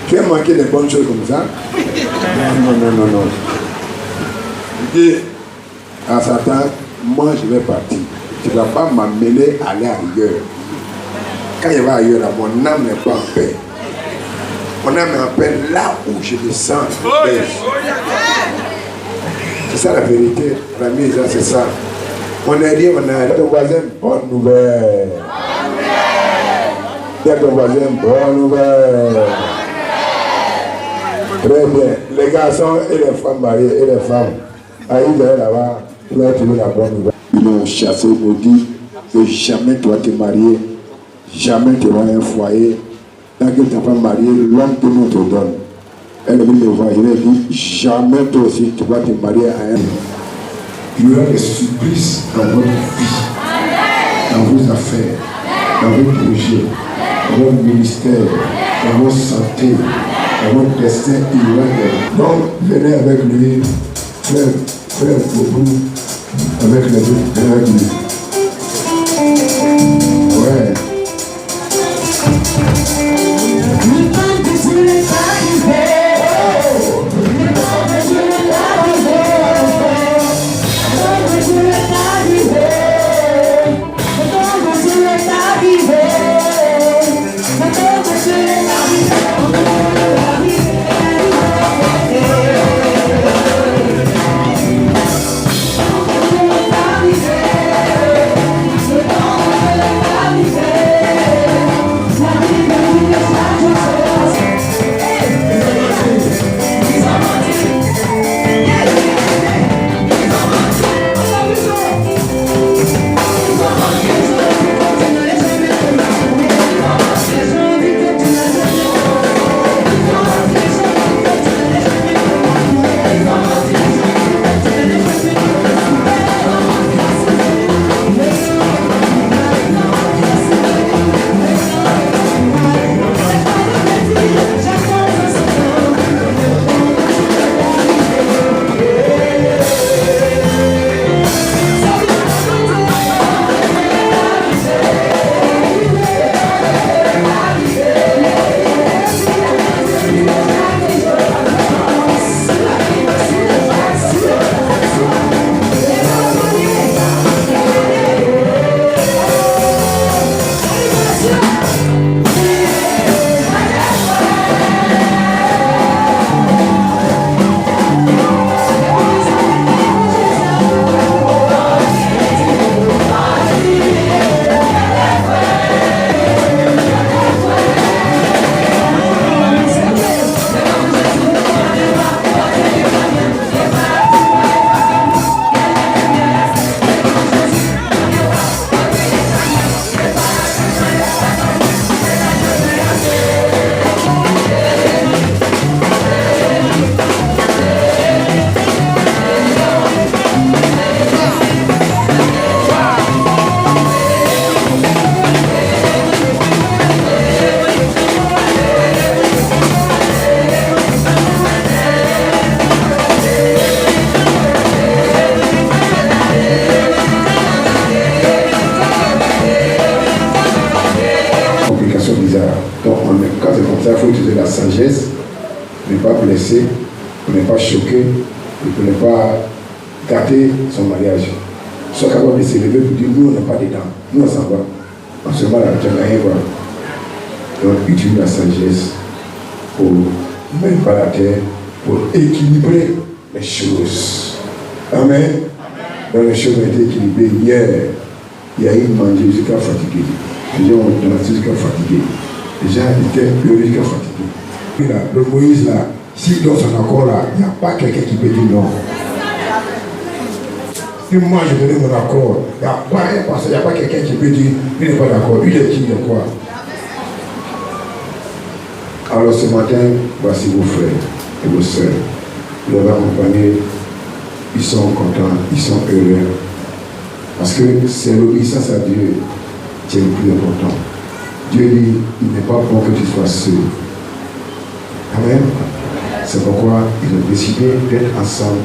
Tu as manqué des bonnes choses comme ça? Non. Je dis à Satan, moi je vais partir. Tu ne vas pas m'amener à aller ailleurs. Quand il va ailleurs, là, mon âme n'est pas en paix. Mon âme est en paix là où je me sens. C'est ça la vérité. L'ami, c'est ça. On est dit, on a ton voisin, bonne nouvelle. Dis à ton voisin, bonne nouvelle. Très bien. Les garçons et les femmes mariées et les femmes, arrivent là-bas, ils vont trouver la bonne nouvelle. Ils l'ont chassé, ils m'ont dit que jamais tu vas te marier, jamais tu vas avoir un foyer. Tant que tu n'es pas marié, l'homme que nous te donne. Elle est venue me voir, il a dit, jamais toi aussi tu vas te marier à un. Il y aura des surprises dans votre vie, dans vos affaires, dans vos projets, dans votre ministère, dans votre santé, dans votre destin. Il y aura des. Donc, venez avec lui, frère Bobo, avec les autres, venez avec lui. Ouais. Yeah. pour ne pas blesser, pour ne pas choquer, et pour ne pas gâter son mariage. Sois capable de s'élever pour dire nous on n'est pas dedans, nous on s'en va. On se va là, tu n'as rien voir. Donc utilise la sagesse pour mettre par la terre, pour équilibrer les choses. Amen. Dans les choses ont été équilibrées. Hier, il y a eu manger jusqu'à fatigué. Les gens ont dansé jusqu'à fatigué. Les gens étaient heureux jusqu'à fatigué. Puis là, le Moïse là, s'il donne son accord là, il n'y a pas quelqu'un qui peut dire non. Si moi je donne mon accord, il n'y a pas un passage, il n'y a pas quelqu'un qui peut dire il n'est pas d'accord. Il est qui de quoi? Alors ce matin, voici vos frères et vos sœurs. Vous les accompagnés, ils sont contents, ils sont heureux. Parce que c'est l'obéissance à Dieu qui est le plus important. Dieu dit, il n'est pas bon que tu sois seul. Amen. C'est pourquoi ils ont décidé d'être ensemble.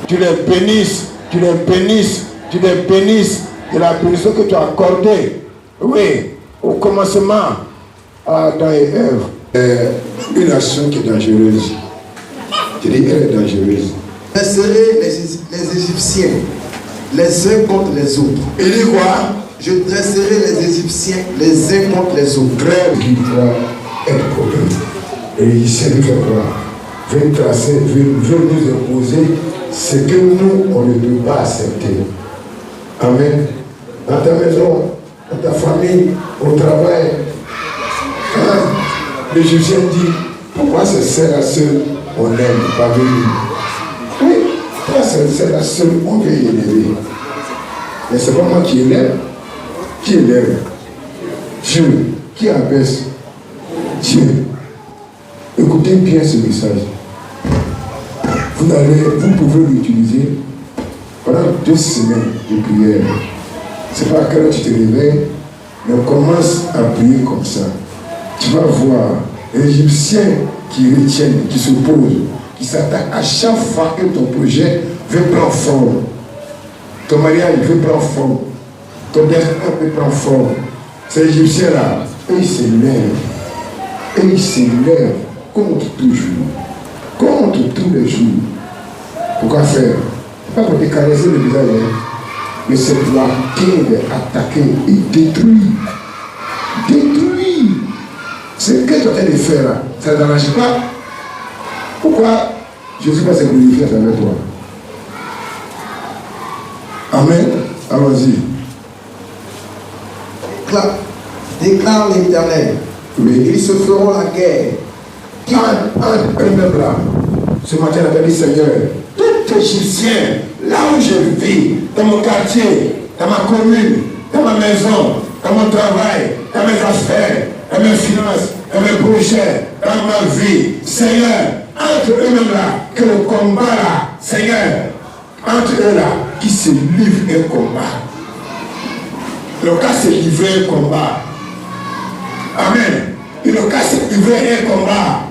Tu les bénisses, tu les bénisses, tu les bénisses de la bénédiction que tu as accordée. Oui, au commencement, à Adam et Ève. Une action qui est dangereuse. Je dis, elle est dangereuse. Dresserai les Égyptiens les uns contre les autres. Il dit quoi? Je dresserai les Égyptiens les uns contre les autres. Frère qui doit être pour eux. Et il sait de faire quoi? Veut tracer, veut nous imposer ce que nous, on ne peut pas accepter. Amen. Dans ta maison, dans ta famille, au travail. Hein? L'Égyptien dit, pourquoi c'est celle à seule on aime, pas venir? Oui, toi c'est la seule on veut élever. Mais c'est pas moi qui élève. Qui élève? Dieu. Qui abaisse? Dieu. Écoutez bien ce message. Vous pouvez l'utiliser pendant 2 semaines de prière. C'est pas à quelle heure tu te réveilles, mais on commence à prier comme ça. Tu vas voir l'Égyptien qui retiennent, qui s'oppose, qui s'attaque à chaque fois que ton projet veut prendre forme. Ton mariage veut prendre forme. Ton destin veut prendre forme. Ces Égyptiens-là, eux ils s'élèvent. Et ils s'élèvent contre toujours. Contre tous les jours. Pourquoi faire? Pas pour te caresser le visage, mais c'est pour attaquer et détruire. Détruire. Ce que tu es en train de faire là, ça ne t'arrange pas. Pourquoi Jésus va se glorifier avec toi? Amen. Allons-y. Déclare l'Éternel. Oui. Ils se feront la guerre. Un eux-mêmes là. Ce matin, on a dit Seigneur, tout Égyptien, là où je vis, dans mon quartier, dans ma commune, dans ma maison, dans mon travail, dans mes affaires, dans mes finances, dans mes projets, dans ma vie, Seigneur, entre eux-mêmes là, que le combat là, Seigneur, entre eux là, qui se livre un combat. Le cas se livrer un combat. Amen. Le cas se livrer un combat.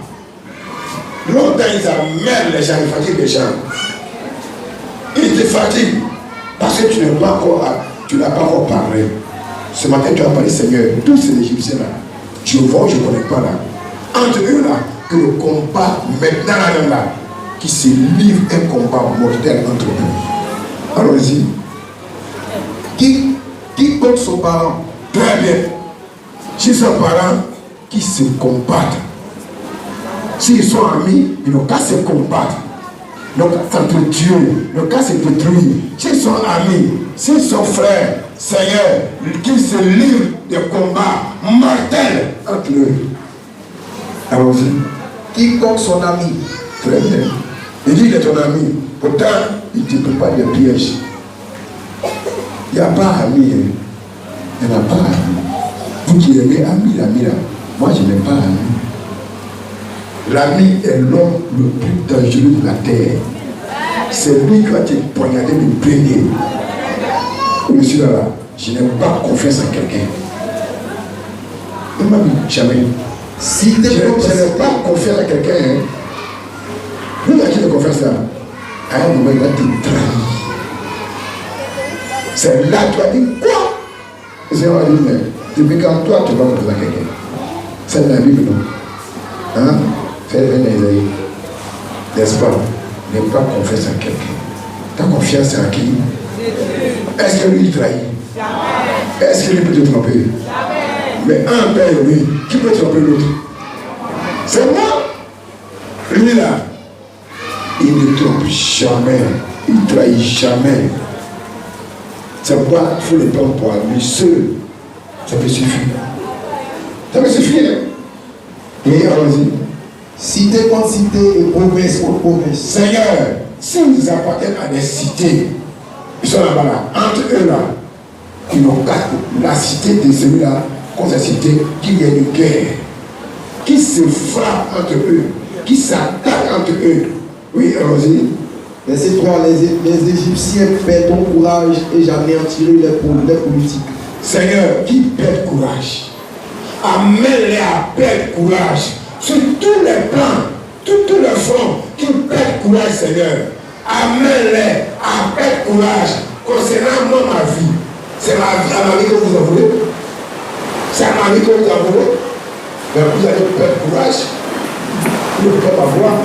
Longtemps ils amènent les gens, ils fatiguent les gens. Ils te fatiguent parce que tu n'as pas encore parlé. Ce matin tu as parlé, Seigneur, tous ces Égyptiens là, je vois, je ne connais pas là. Entre eux là, que le combat maintenant là, qui se livre un combat mortel entre eux. Allons-y. Qui contre son parent? Très bien. Si son parent qui se combattent. S'ils sont amis, ils n'ont qu'à se combattre. Donc, s'entretuer, ils n'ont qu'à se détruire. S'ils sont amis, s'ils sont frères, Seigneur, qu'ils se livrent des combats mortels entre eux. Allons-y. Qui contre son ami? Très bien. Il dit qu'il est ton ami. Pourtant, il te prépare des pièges. Il n'y a pas ami. Il n'y en a pas ami. Vous qui aimez ami, l'ami là. Moi, je n'aime pas ami. L'ami est l'homme le plus dangereux de la terre. C'est lui qui va te poignarder le premier. Monsieur là, je n'ai pas confiance en quelqu'un. Il m'a dit jamais. Si je n'ai pas confiance en quelqu'un. Hein. Vous n'avez pas confiance là. À un moment, il va te trahir. C'est là que tu vas dire quoi? Et c'est vrai, mais depuis quand toi tu vas confier à quelqu'un? C'est la Bible, non? Hein? Fais Esaïe. N'est-ce pas? N'aie pas confiance en quelqu'un. Ta confiance est en qui? Est-ce que lui trahit? Est-ce qu'il peut te tromper? Mais un père, oui. Qui peut tromper l'autre? C'est moi. Lui là, il ne trompe jamais. Il ne trahit jamais. C'est pourquoi il faut le prendre pour lui seul. Ça peut suffire. Ça peut suffire. Oui, allons-y. Cité contre cité et province contre province. Seigneur, si nous appartenons à des cités, ils sont là-bas, là, entre eux là, qui n'ont qu'à la cité de celui-là, contre la cité, qu'il y a une guerre, qui se frappe entre eux, qui s'attaque entre eux. Oui, allons-y. Verset 3, les Égyptiens perdent ton courage et j'anéantirai les politiques. Seigneur, qui perd courage, amène-les à perdre courage sur tous les plans, tous les fronts, qui perdent courage, Seigneur. Amène-les à perdre courage concernant moi, ma vie. C'est ma vie que vous en voulez. C'est ma vie que vous en voulez. Mais vous allez perdre courage. Vous ne pouvez pas voir.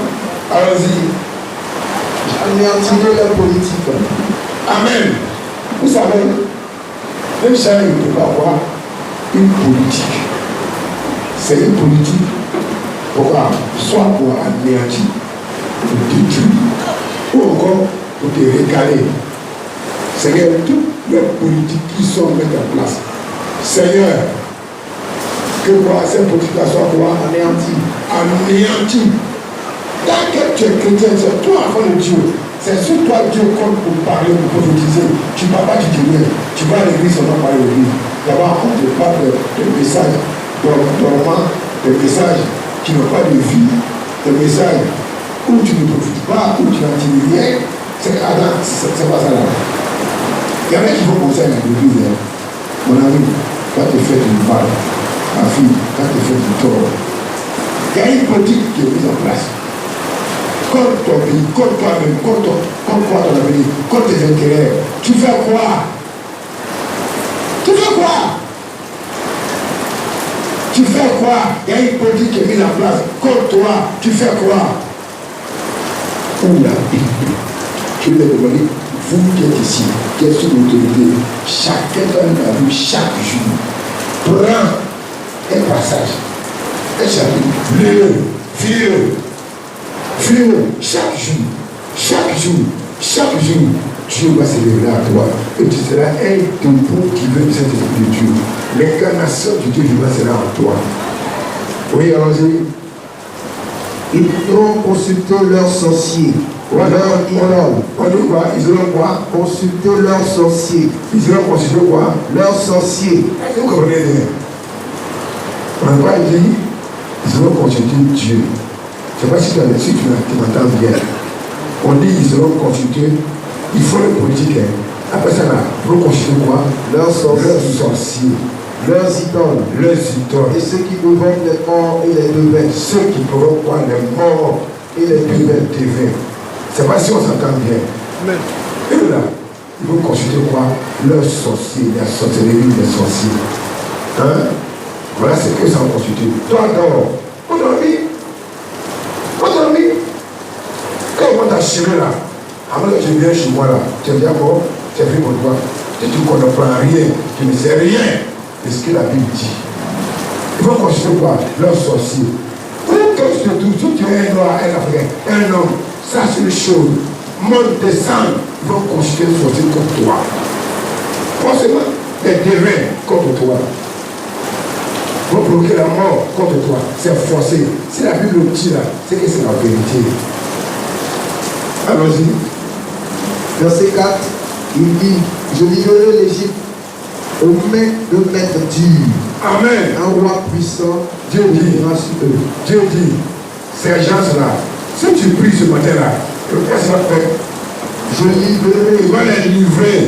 Allons-y. Anéantirer les politiques. Amen. Vous savez, même si il ne peut pas avoir une politique. C'est une politique. Pourquoi? Soit pour anéantir, pour détruire, ou encore pour te régaler. Seigneur, toutes les politiques qui sont mises en place. Seigneur, que quoi ces politiques soient quoi? Anéantir. Anéantir. Tant que tu es chrétien, c'est toi enfant de Dieu. C'est sur toi Dieu compte pour parler, pour prophétiser. Tu ne vas pas du Dieu. Tu vas à l'église, on va parler de l'église. D'abord, on te parle de messages dormants, des messages qui n'ont pas de vie, des messages où tu ne profites pas, où tu n'en tires rien. C'est pas ça là. Il y en a qui vont penser à l'église. Mon ami, quand tu fais du mal, ma fille, quand tu fais du tort, il y a une politique qui est mise en place. Contre ton pays, contre toi-même, contre ton avenir, contre tes intérêts. Tu fais quoi? Tu fais quoi? Tu fais quoi? Il y a une politique qui est mise en place contre toi. Tu fais quoi? Où la Bible? Je vais demander, vous qui êtes ici, qui êtes sous l'autorité, chacun dans la Bible, chaque jour, prends un passage, un chapitre, vieux, chaque jour, Dieu va se révéler à toi. Et tu seras un temple qui veut du Saint-Esprit de Dieu. L'incarnation de Dieu sera en toi. Oui, allons-y. Ils auront consulté leurs sorciers. On dit quoi? Ils auront quoi? Consulter leurs sorciers. Ils auront consulté quoi? Leurs sorciers. Vous comprenez bien? On n'a pas dit, ils auront consulté Dieu. Je ne sais pas si tu m'entends bien. On dit ils auront consulté, il faut les politiques. Après ça, là, ils vont consulter quoi? Leurs sorciers. Leurs idoles. Et ceux qui gouvernent les morts et les devins. Ceux qui provoquent quoi? Les morts et les devins. C'est pas si on s'entend bien. Eux là, ils vont consulter quoi? Leurs sorciers, la sorcellerie des sorciers. Hein? Voilà ce que ça va consulter. Toi, dors. Quand on t'a chiré là, avant que tu viennes chez moi là, tu dis encore, tu as fait pour toi. Tu dis qu'on ne prend rien, tu ne sais rien de ce que la Bible dit. Ils vont consulter quoi? Leurs sorciers. Quand tu te trouves, tu es un noir, un africain, un homme, ça c'est une chose. Monte, descend, ils vont consulter les sorciers contre toi. Forcément, des devins contre toi. Ils vont bloquer la mort contre toi. C'est forcé. Si la Bible le dit là, c'est que c'est la vérité. Allons-y. Verset 4, il dit, je livrerai l'Égypte aux mains de maître dur. Amen. Un roi puissant, Dieu dit, Dieu dit, ces gens-là, si tu pries ce matin-là, qu'est-ce que ça fait? Je livrerai. Il va les livrer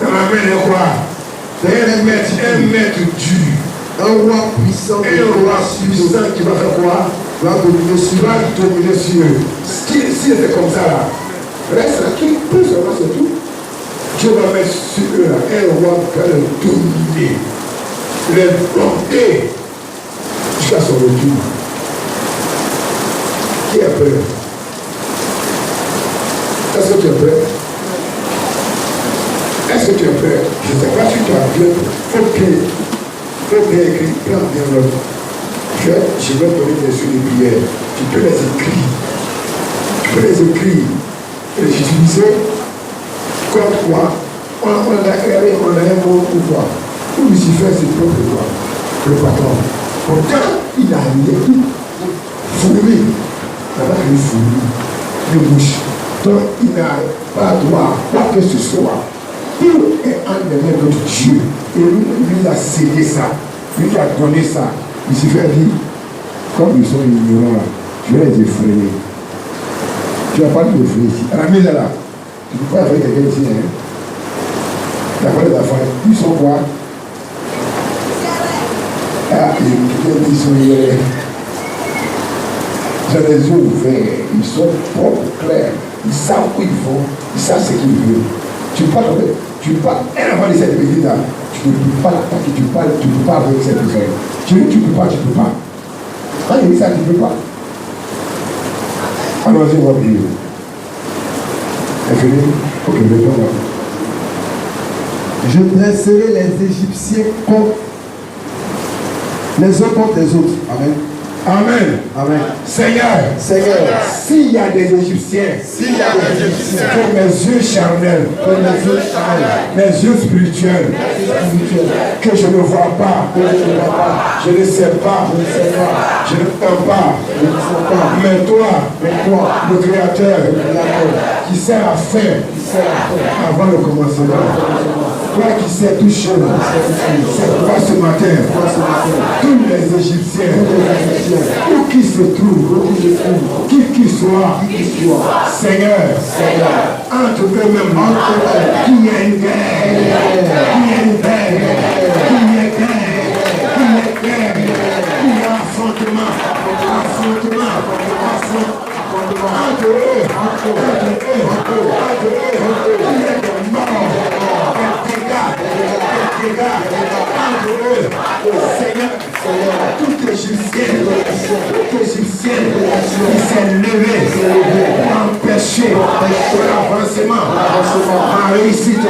dans la main de quoi? Un maître dur. Un roi puissant. Et un roi puissant qui va faire quoi? Va dominer sur eux. Si c'est comme ça là, reste là, qui peut savoir c'est tout. Dieu va mettre sur eux là, un roi qui va les dominer, les planter jusqu'à son retour. Qui est prêt? Est-ce que tu es prêt? Est-ce que tu es prêt? Je ne sais pas si tu as bien. Faut bien écrire. Prends bien l'autre. Je vais donner des sous de prière. Tu peux les écrire. Tu peux les écrire. Et les utiliser comme quoi. On a un bon pouvoir. Pour Lucifer, c'est propre pouvoir. Le patron. Pourtant, il a une fourmi. Là-bas, il fourmi. De bouche. Donc, il n'a pas droit, quoi que ce soit. Tout est en des mains de Dieu. Et lui a cédé ça. Lui a donné ça. Lucifer dit, comme ils sont ignorants là, je vais les effrayer. Tu n'as pas dit d'effrayer ici. À la maison là, tu ne peux pas effrayer quelqu'un ici. Hein? Tu as parlé d'affaires. Ils sont quoi? Ah, ils sont hier. Ils ont les yeux ouverts. Ils sont propres, clairs. Ils savent où ils vont. Ils savent ce qu'ils veulent. Tu parles avec. Tu parles. Un enfant de cette église là. Tu ne peux pas l'attaquer. Tu ne peux pas avec cette personne. Tu ne peux pas. Quand il dit ça, tu ne peux pas. Allons-y, on va prier. C'est fini? Ok, maintenant. Je dresserai les Égyptiens contre les uns contre les autres. Amen. Amen. Amen. Seigneur, s'il y a des Égyptiens, que mes yeux charnels, mes yeux spirituels, que je ne vois pas, je ne sais pas, je ne t'entends pas, mais toi, le Créateur, qui sait à faire avant le commencement, toi qui sais tout chose, c'est toi ce matin, tous les Égyptiens, où qui se trouve, qui soit, Seigneur, entre eux-mêmes, qu'il y ait une guerre, qu'il y ait une guerre, qu'il y ait guerre, qu'il y ait affrontement, entre eux, qu'il y ait des morts, des dégâts, entre eux, Seigneur, tout Égyptien qui s'est levé pour empêcher l'avancement, ma réussite,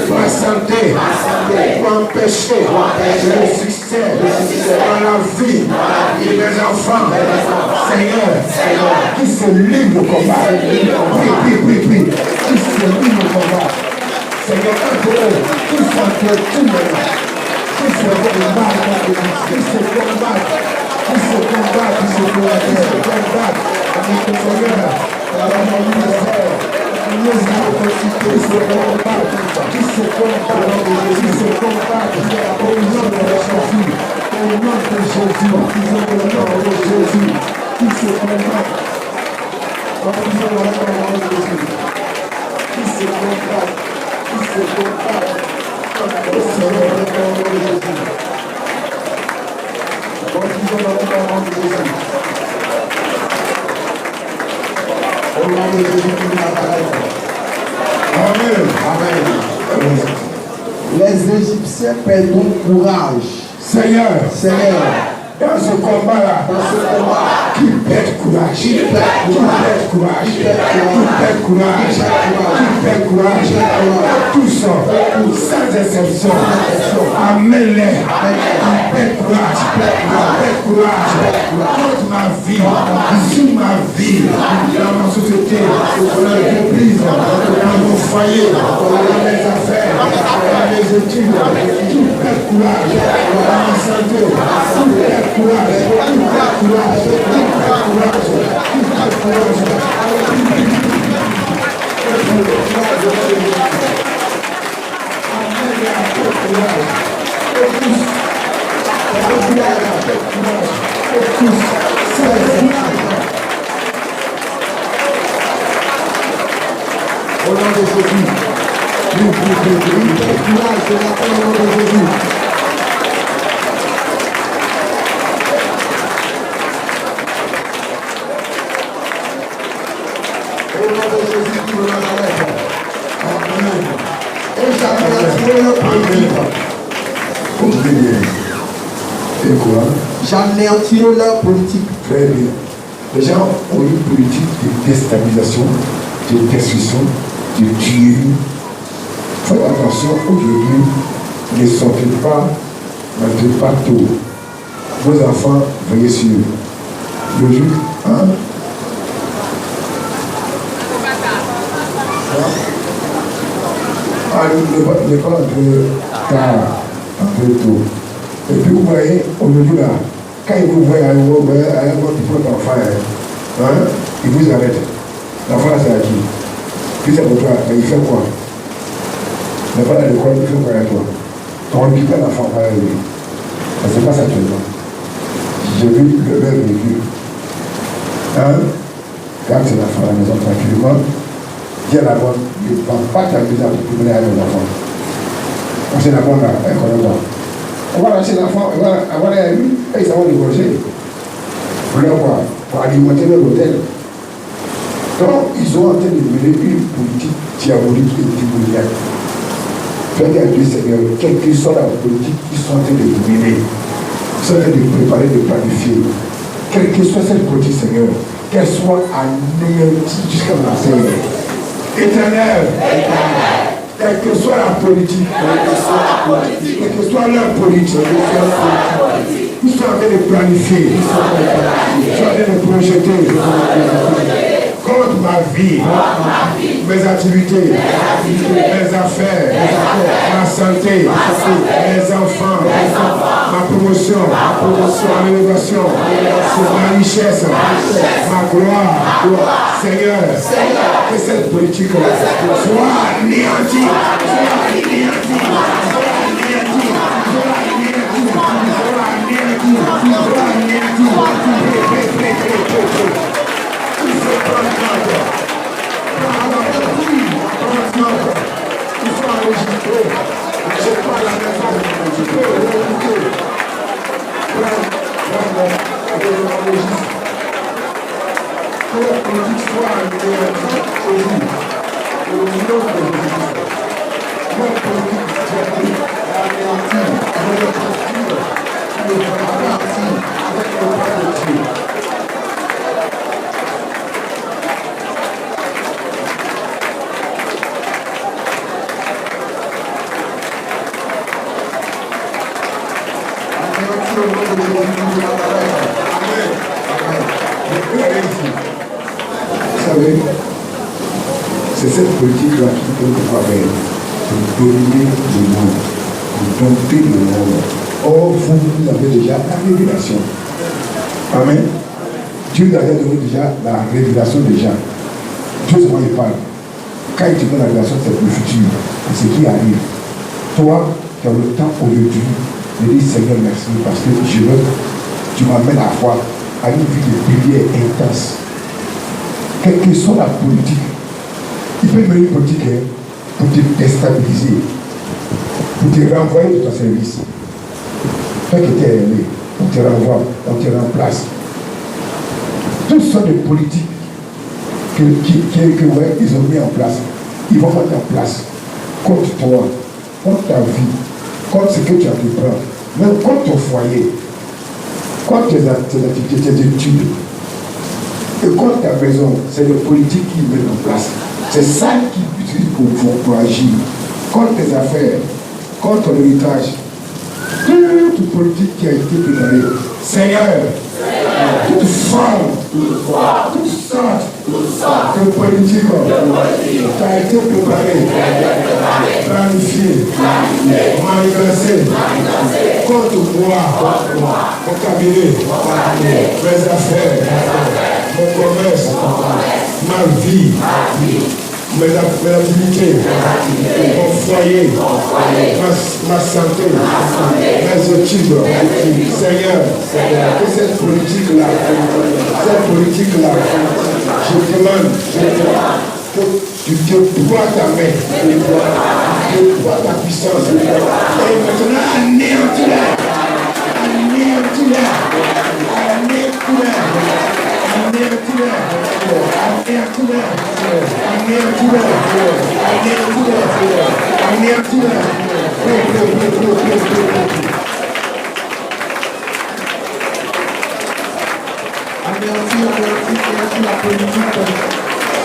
ma santé, pour empêcher le succès dans la vie de mes enfants. Seigneur, qui se livre au combat, oui, qui se livre au combat. Seigneur, entre eux, qui s'entretuent maintenant. Qui se combattent, Seigneur, Les Égyptiens perdront courage. Seigneur, dans ce combat-là, qui perd courage, tous sans exception, amène-les, courage, contre ma vie, sur ma vie, dans ma société, dans l'église, dans mon foyer, dans mes affaires, dans mes études, tout perd courage, dans ma santé, tout perd courage. Au nom de Jésus, nous prions, courage de la parole de Jésus. Au nom de Jésus qui me l'a arrêté. Amen. Et j'anéantirai leur politique. Et quoi? J'anéantirai leur politique. Très bien. Les gens ont une politique de déstabilisation, de destruction, de tuerie. Faites attention aujourd'hui, ne sortez pas, n'entrez pas tôt. Vos enfants, veillez sur eux. Le juge, hein? Ah, ne pas entrer tard, entrer tôt. Et puis vous voyez, aujourd'hui là, quand ils vous voient votre enfant, il vous arrête. L'enfant là, c'est à qui? Puis c'est pour toi, mais il fait quoi? L'enfant là, l'école, il fait quoi à toi? On ne dit pas l'enfant par lui. Ça se passe actuellement. J'ai vu le même vécu. Quand c'est l'enfant à la maison tranquillement, dis à la bonne, ne va pas t'amuser à promener avec l'enfant. On sait la bonne là, elle connaît pas. On va lâcher l'enfant, on va aller à lui, et ça va le gorger. Pour leur voir, pour alimenter leur hôtel. Donc, ils ont en train de mener une politique diabolique et démoniaque. Faites à Dieu, Seigneur, quelle que soit la politique qu'ils sont en train de mener, ils sont en train de préparer, de planifier. Quelle que soit cette politique, Seigneur, qu'elle soit anéantie jusqu'à la fin. Éternel, quelle que soit la politique, quelle que soit leur politique, ils sont en train de planifier, ils sont en train de projeter contre ma vie, mes activités, mes affaires, ma santé, mes enfants, ma promotion, ma élévation, ma richesse, ma gloire. Seigneur, que cette politique soit anéantie, c'est cette politique-là qui peut nous faire pour dominer le monde, pour dompter le monde. Or, vous avez déjà la révélation. Amen. Dieu nous a donné déjà la révélation déjà. Dieu seulement il parle. Quand il te donne la révélation, c'est pour le futur, c'est ce qui arrive. Toi, tu as le temps aujourd'hui de dire Seigneur merci parce que tu m'amènes à voir à une vie de prière intense. Quelle que soit la politique, il peut mener une politique pour te déstabiliser, pour te renvoyer de ton service. Toi qui t'es aimé, on te renvoie, on te remplace. Toutes sortes de politiques qu'ils ont mis en place, ils vont mettre en place contre toi, contre ta vie, contre ce que tu as pu prendre, même contre ton foyer, contre tes activités, tes études. Et contre ta maison, c'est les politiques qui mettent en place. C'est ça qu'ils utilisent pour agir. Contre tes affaires, contre l'héritage. Toute politique qui a été préparée. Seigneur, toute forme, toute sorte de politique qui a été préparée, planifiée, manifestée contre moi, mon cabinet, mes affaires, mon commerce, ma vie, mes activités, mon foyer, ma santé, mes études. Seigneur, que cette politique-là, je demande que tu déploies ta main, tu déploies ta puissance. Et maintenant, anéantis-la. merci la politique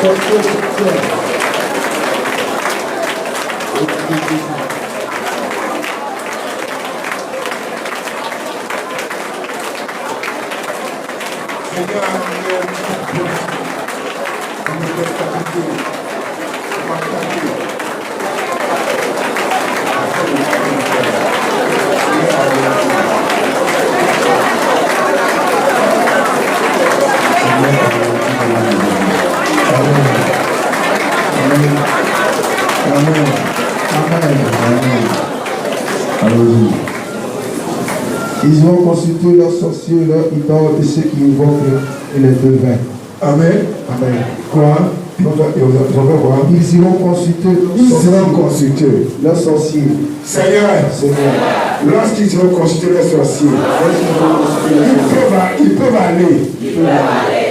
socio-culturelle. Ils ont consulté leurs sorciers, leurs idoles et ceux qui invoquent les devins. Amen. Amen. Quoi? Ils iront consulter leurs sorciers. Seigneur, lorsqu'ils iront consulter leurs sorciers, ils peuvent aller.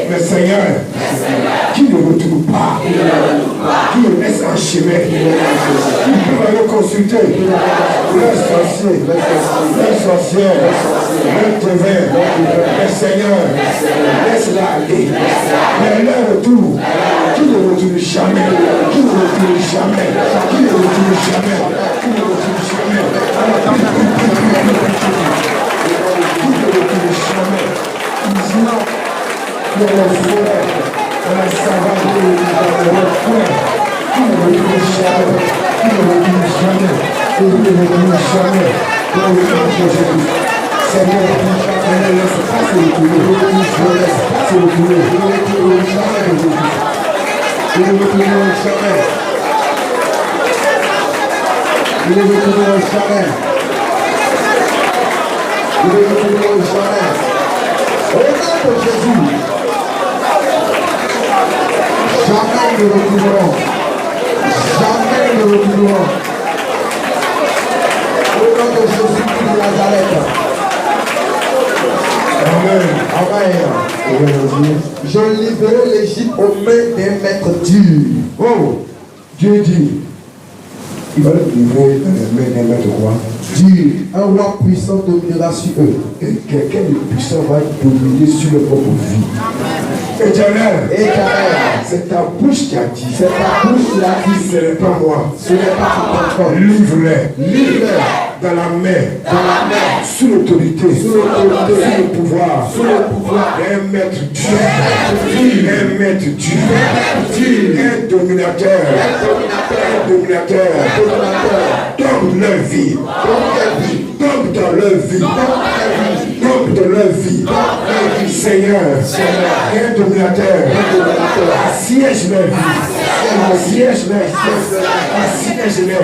Mais Seigneur, qui ne retourne pas, qui le laisse en chemin, ils peuvent aller consulter leurs sorciers, leurs sorcières, leurs devins. Mais Seigneur, laisse-la aller. Mais leur retour, qui ne retourne jamais, qui ne retourne jamais, qui ne retourne jamais, qui ne retourne jamais. Dans la forêt, dans la savane, dans le frère, qui ne retourne jamais, qui ne retourne jamais, qui ne retourne jamais, dans le nom de Jésus. Seigneur, ne laisse pas se retourner, ne laisse pas se retourner, ne retourne jamais de Jésus. Ne retourne jamais. Ne retourne jamais. Ne retourne jamais. Au nom de Jésus. Jamais ne retourneront. Jamais ne retourneront. Au nom de Jésus de Nazareth. Amen. Amen. Je livrerai l'Égypte aux mains des maîtres durs. Oh, Dieu dit, il va le livrer dans les mains des maîtres quoi? Dieu, un roi puissant dominera sur eux. Et quelqu'un de puissant va dominer sur leur propre vie. Éternel, c'est ta bouche qui a dit. C'est ta bouche qui a dit. Ce n'est pas moi. Ce n'est pas ton corps. Livre-les. Livre-les. Dans la main. Sous l'autorité. Sous le pouvoir. Un maître Dieu. Un maître Dieu. Un dominateur. Tombe leur vie. Tombe dans leur vie. Tombe dans leur vie. Seigneur. Un dominateur. Assiège leur vie. Assiège leur vie. Assiège leur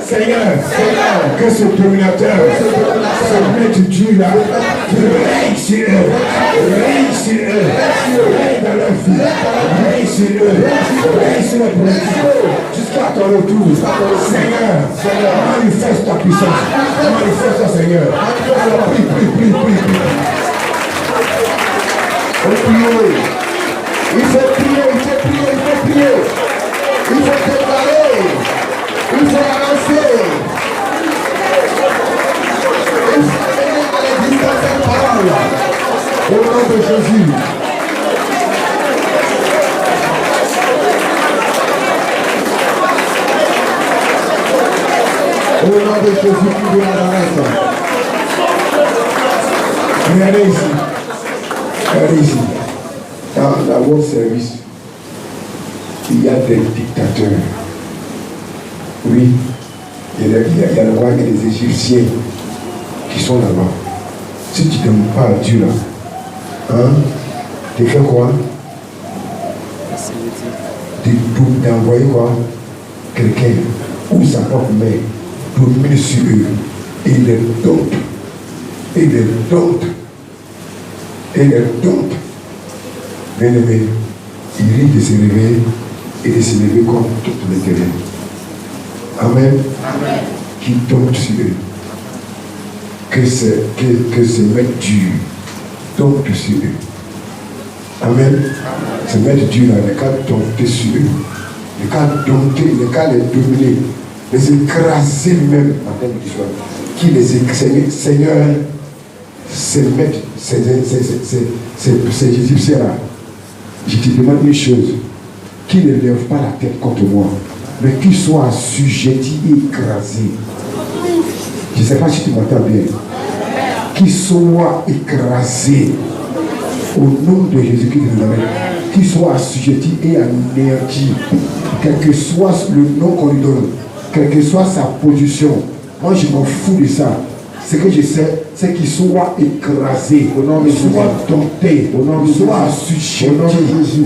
Seigneur, que ce dominateur, ce maître Dieu là, règne sur eux, règne sur eux, règne dans leur vie, règne sur eux, règne sur leur protection, jusqu'à ton retour. Seigneur, manifeste ta puissance, manifeste ta Seigneur. Alors prie. Il faut prier. Il faut déclarer. Il faut avancer. Il faut venir à l'église dans cette parole. Au nom de Jésus. Au nom de Jésus qui de Nazareth. Regardez ici. Dans la World Service, il y a des dictateurs. Oui, il y a le roi et les Égyptiens qui sont là-bas. Si tu ne demandes pas à Dieu là, tu fais quoi? D'envoyer quoi? Quelqu'un ou sa propre mère domine sur eux et les dompte. Bien-aimé, il risque de se réveiller et de se lever comme toutes les terrains. Amen. Qui tombe sur eux. Que ce maître Dieu tombe sur eux. Amen. Ce maître Dieu là, le cas tomber sur eux. Le cas dompter, le cas les dominer. les écraser même en termes d'histoire. Qui les écrase, Seigneur, ces maîtres, ces Égyptiens-là, je te demande une chose, qu'ils ne lèvent pas la tête contre moi, mais qu'ils soient assujettis et écrasés. Je ne sais pas si tu m'entends bien. Qu'ils soient écrasés au nom de Jésus-Christ de Nazareth, qu'ils soient assujettis et anéantis, quel que soit le nom qu'on lui donne, quelle que soit sa position. Moi, je m'en fous de ça. Ce que je sais, c'est qu'ils soient écrasés, qu'ils soient domptés, qu'ils soient assujettis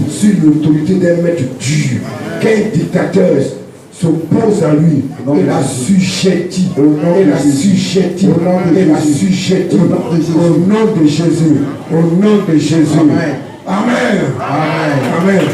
sur l'autorité d'un maître dur. Qu'un dictateur s'oppose à lui, et l'assujettit, et l'assujettit, et l'assujettit, au nom de Jésus, au nom de Jésus. Amen. Amen. Amen. Amen.